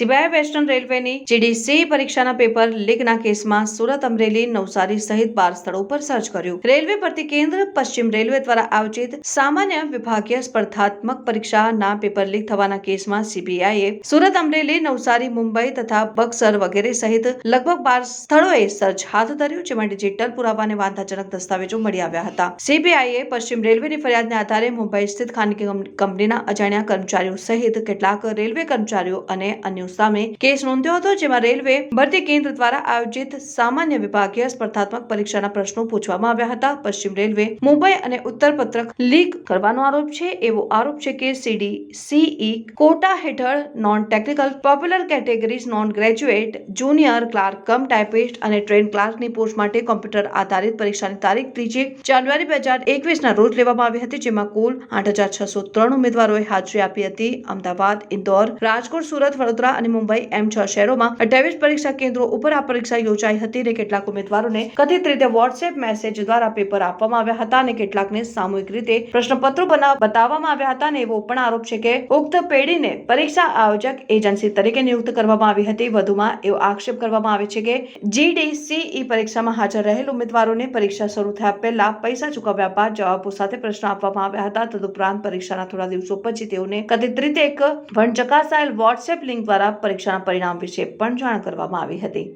CBI western રેલવેની GDC પરીક્ષાના paper લીકના કેસમાં સુરત, અમરેલી, નવસારી સહિત 12 સ્થળો પર સર્ચ કર્યું. રેલવે ભરતી કેન્દ્ર પશ્ચિમ રેલવે દ્વારા આયોજિત સામાન્ય વિભાગીય સ્પર્ધાત્મક પરીક્ષાના પેપર લીક થવાના કેસમાં સીબીઆઈએ સુરત, અમરેલી, નવસારી, મુંબઈ તથા બક્સર વગેરે સહિત લગભગ 12 સ્થળોએ સર્ચ હાથ ધર્યું, જેમાં ડિજિટલ પુરાવા અને વાંધાજનક દસ્તાવેજો મળી આવ્યા હતા. સીબીઆઈએ પશ્ચિમ રેલવેની ફરિયાદને આધારે મુંબઈ સ્થિત ખાનગી કંપનીના અજાણ્યા કર્મચારીઓ સહિત કેટલાક રેલવે કર્મચારીઓ અને અન્ય સામે કેસ નોંધ્યો હતો, જેમાં રેલવે ભરતી કેન્દ્ર દ્વારા આયોજિત સામાન્ય વિભાગીય સ્પર્ધાત્મક પરીક્ષાના પ્રશ્નો પૂછવામાં આવ્યા હતા. પશ્ચિમ રેલવે મુંબઈ અને ઉત્તર પત્રક લીક કરવાનો આરોપ છે. એવો આરોપ છે કે સીડીસીઈ કોટા હેઠળ non technical popular categories, non graduate, junior clerk કમ ટાઈપિસ્ટ અને ટ્રેન ક્લાર્કની પોસ્ટ માટે કોમ્પ્યુટર આધારિત પરીક્ષાની તારીખ 3 જાન્યુઆરી 2021ના રોજ લેવામાં આવી હતી, જેમાં કુલ 8603 ઉમેદવારોએ હાજરી આપી હતી. અમદાવાદ, ઇન્દોર, રાજકોટ, સુરત, વડોદરા અને મુંબઈ એમ 6 શહેરોમાં 28 પરીક્ષા કેન્દ્રો ઉપર આ પરીક્ષા યોજાઈ હતી અને કેટલાક ઉમેદવારોને કથિત રીતે વોટ્સએપ મેસેજ દ્વારા પેપર આપવામાં આવ્યા હતા અને કેટલાકને સામૂહિક રીતે પ્રશ્નપત્રો બતાવવામાં આવ્યા હતા. અને એવો પણ આરોપ છે કે ઉક્ત પેઢીને પરીક્ષા આયોજક એજન્સી તરીકે નિયુક્ત કરવામાં આવી હતી. વધુમાં એવો આક્ષેપ કરવામાં આવે છે કે જીડીસીઈ પરીક્ષામાં હાજર રહેલ ઉમેદવારોને પરીક્ષા શરૂ થયા પહેલા પૈસા ચૂકવ્યા બાદ જવાબો સાથે પ્રશ્ન આપવામાં આવ્યા હતા. તદુપરાંત પરીક્ષાના થોડા દિવસો પછી તેઓને કથિત રીતે એક વણચકાસાયેલ વોટ્સએપ લિંક દ્વારા પરીક્ષાના પરિણામ વિશે પણ જાણ કરવામાં આવી હતી.